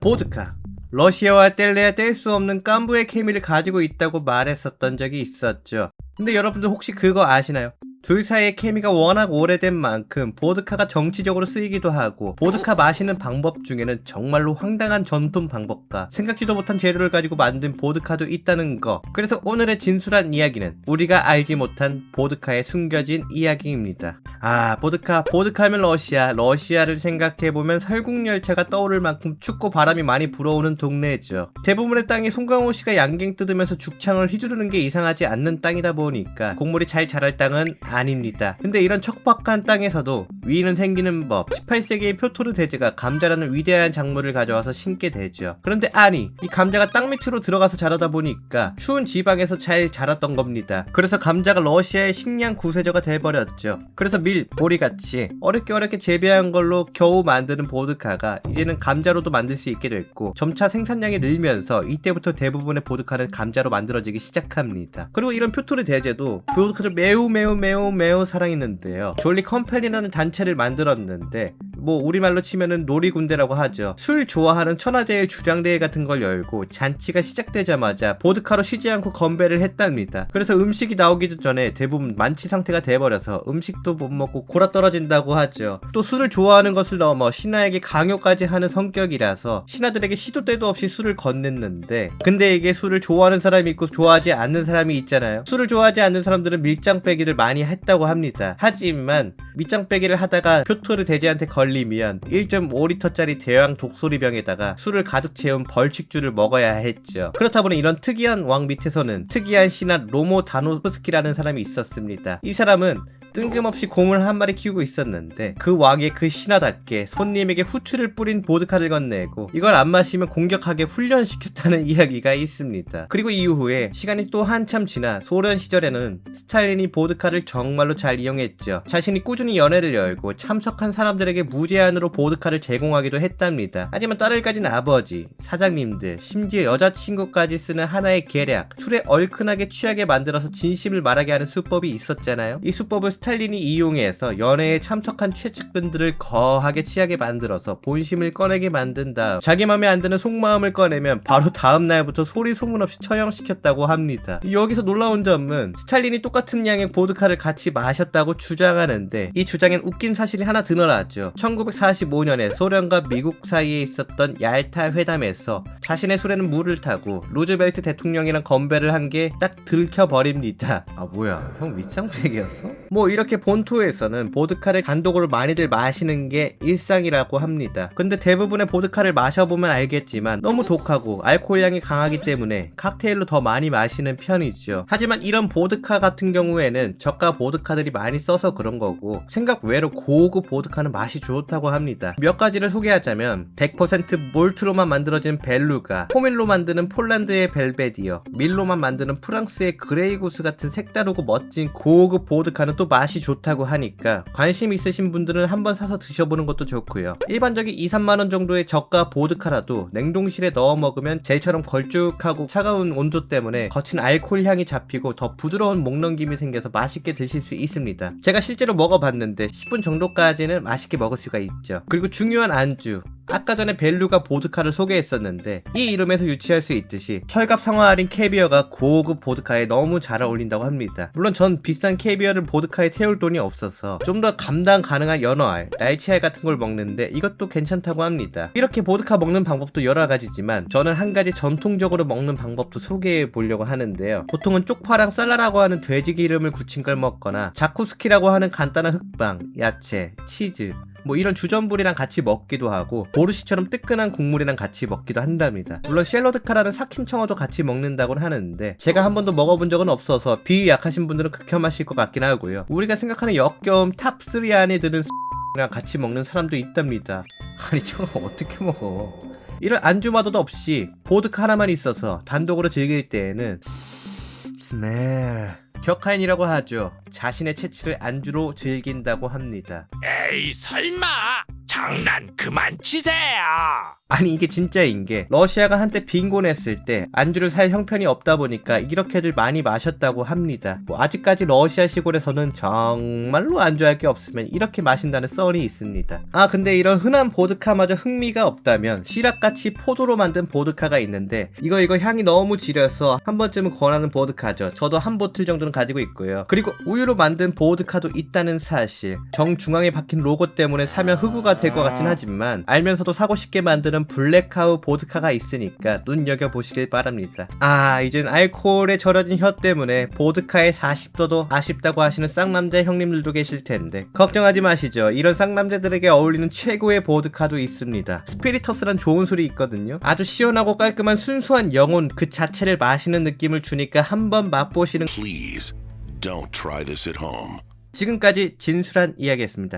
보드카. 러시아와 뗄래야 뗄 수 없는 깐부의 케미를 가지고 있다고 말했었던 적이 있었죠. 근데 여러분들 혹시 그거 아시나요? 둘 사이의 케미가 워낙 오래된 만큼 보드카가 정치적으로 쓰이기도 하고, 보드카 마시는 방법 중에는 정말로 황당한 전통 방법과 생각지도 못한 재료를 가지고 만든 보드카도 있다는 거. 그래서 오늘의 진술한 이야기는 우리가 알지 못한 보드카의 숨겨진 이야기입니다. 보드카 하면 러시아를 생각해보면 설국열차가 떠오를 만큼 춥고 바람이 많이 불어오는 동네죠. 대부분의 땅이 송강호 씨가 양갱 뜯으면서 죽창을 휘두르는 게 이상하지 않는 땅이다 보니까 곡물이 잘 자랄 땅은 아닙니다. 근데 이런 척박한 땅에서도 위는 생기는 법. 18세기의 표토르 대제가 감자라는 위대한 작물을 가져와서 심게 되죠. 그런데 이 감자가 땅 밑으로 들어가서 자라다 보니까 추운 지방에서 잘 자랐던 겁니다. 그래서 감자가 러시아의 식량 구세주가 돼버렸죠. 그래서 밀, 보리같이 어렵게 재배한 걸로 겨우 만드는 보드카가 이제는 감자로도 만들 수 있게 됐고, 점차 생산량이 늘면서 이때부터 대부분의 보드카는 감자로 만들어지기 시작합니다. 그리고 이런 표토르 대제도 보드카를 매우 사랑했는데요. 졸리 컴퍼니라는 단체를 만들었는데, 우리말로 치면은 놀이군대라고 하죠. 술 좋아하는 천하제일 주장대회 같은 걸 열고 잔치가 시작되자마자 보드카로 쉬지 않고 건배를 했답니다. 그래서 음식이 나오기도 전에 대부분 만취 상태가 돼버려서 음식도 못 먹고 골아 떨어진다고 하죠. 또 술을 좋아하는 것을 넘어 신하에게 강요까지 하는 성격이라서 신하들에게 시도 때도 없이 술을 건넸는데, 근데 이게 술을 좋아하는 사람이 있고 좋아하지 않는 사람이 있잖아요. 술을 좋아하지 않는 사람들은 밀장 빼기를 많이 했다고 합니다. 하지만 밑장 빼기를 하다가 표토르 대제한테 걸리면 1.5리터짜리 대왕 독소리병에다가 술을 가득 채운 벌칙주를 먹어야 했죠. 그렇다 보니 이런 특이한 왕 밑에서는 특이한 신하 로모다노프스키라는 사람이 있었습니다. 이 사람은 뜬금없이 곰을 한 마리 키우고 있었는데, 그 왕의 그 신하답게 손님에게 후추를 뿌린 보드카를 건네고 이걸 안 마시면 공격하게 훈련시켰다는 이야기가 있습니다. 그리고 이후에 시간이 또 한참 지나 소련 시절에는 스탈린이 보드카를 정말로 잘 이용했죠. 자신이 꾸준히 연회를 열고 참석한 사람들에게 무제한으로 보드카를 제공하기도 했답니다. 하지만 딸을 가진 아버지, 사장님들, 심지어 여자친구까지 쓰는 하나의 계략, 술에 얼큰하게 취하게 만들어서 진심을 말하게 하는 수법이 있었잖아요. 이 수법을 스탈린이 이용해서 연회에 참석한 최측근들을 거하게 취하게 만들어서 본심을 꺼내게 만든 다음 자기 맘에 안 드는 속마음을 꺼내면 바로 다음 날부터 소리 소문 없이 처형시켰다고 합니다. 여기서 놀라운 점은 스탈린이 똑같은 양의 보드카를 같이 마셨다고 주장하는데, 이 주장엔 웃긴 사실이 하나 드러났죠. 1945년에 소련과 미국 사이에 있었던 얄타 회담에서 자신의 술에는 물을 타고 루즈벨트 대통령이랑 건배를 한 게 딱 들켜버립니다. 뭐야, 형 밑장빼기였어? 이렇게 본토에서는 보드카를 단독으로 많이들 마시는 게 일상이라고 합니다. 근데 대부분의 보드카를 마셔보면 알겠지만 너무 독하고 알코올량이 강하기 때문에 칵테일로 더 많이 마시는 편이죠. 하지만 이런 보드카 같은 경우에는 저가 보드카들이 많이 써서 그런 거고, 생각 외로 고급 보드카는 맛이 좋다고 합니다. 몇 가지를 소개하자면 100% 몰트로만 만들어진 벨루가, 포밀로 만드는 폴란드의 벨베디어, 밀로만 만드는 프랑스의 그레이구스 같은 색다르고 멋진 고급 보드카는 또 맛이 좋다고 하니까 관심 있으신 분들은 한번 사서 드셔보는 것도 좋고요. 일반적인 2-3만원 정도의 저가 보드카라도 냉동실에 넣어 먹으면 젤처럼 걸쭉하고 차가운 온도 때문에 거친 알코올 향이 잡히고 더 부드러운 목넘김이 생겨서 맛있게 드실 수 있습니다. 제가 실제로 먹어봤는데 10분 정도까지는 맛있게 먹을 수가 있죠. 그리고 중요한 안주, 아까 전에 벨루가 보드카를 소개했었는데 이 이름에서 유추할 수 있듯이 철갑 상어알인 캐비어가 고급 보드카에 너무 잘 어울린다고 합니다. 물론 전 비싼 캐비어를 보드카에 태울 돈이 없어서 좀 더 감당 가능한 연어알, 날치알 같은 걸 먹는데 이것도 괜찮다고 합니다. 이렇게 보드카 먹는 방법도 여러 가지지만 저는 한 가지 전통적으로 먹는 방법도 소개해 보려고 하는데요. 보통은 쪽파랑 쌀라라고 하는 돼지 기름을 굳힌 걸 먹거나 자쿠스키라고 하는 간단한 흑빵, 야채, 치즈, 이런 주전부리랑 같이 먹기도 하고, 보르시처럼 뜨끈한 국물이랑 같이 먹기도 한답니다. 물론 샐러드카라는 삭힌 청어도 같이 먹는다고는 하는데 제가 한 번도 먹어본 적은 없어서 비위 약하신 분들은 극혐하실 것 같긴 하고요. 우리가 생각하는 역겨움 탑3 안에 드는 랑 같이 먹는 사람도 있답니다. 아니 저거 어떻게 먹어? 이런 안주마저도 없이 보드카 하나만 있어서 단독으로 즐길 때에는 스멜 격하인이라고 하죠. 자신의 체취를 안주로 즐긴다고 합니다. 에이 설마 장난 그만 치세요. 아니 이게 진짜인 게 러시아가 한때 빈곤했을 때 안주를 살 형편이 없다 보니까 이렇게들 많이 마셨다고 합니다. 뭐 아직까지 러시아 시골에서는 정말로 안주할 게 없으면 이렇게 마신다는 썰이 있습니다. 아 근데 이런 흔한 보드카마저 흥미가 없다면 시락같이 포도로 만든 보드카가 있는데 이거 향이 너무 지려서 한 번쯤은 권하는 보드카죠. 저도 한 보틀 정도는 가지고 있고요. 그리고 우유로 만든 보드카도 있다는 사실. 정중앙에 박힌 로고 때문에 사면 흑우가 될 것 같진 하지만 알면서도 사고 싶게 만드는 블랙카우 보드카가 있으니까 눈여겨보시길 바랍니다. 아 이젠 알코올에 절여진 혀 때문에 보드카의 40도도 아쉽다고 하시는 쌍남자 형님들도 계실 텐데 걱정하지 마시죠. 이런 쌍남자들에게 어울리는 최고의 보드카도 있습니다. 스피리터스란 좋은 술이 있거든요. 아주 시원하고 깔끔한 순수한 영혼 그 자체를 마시는 느낌을 주니까 한번 맛보시는 Please don't try this at home. 지금까지 진술한 이야기였습니다.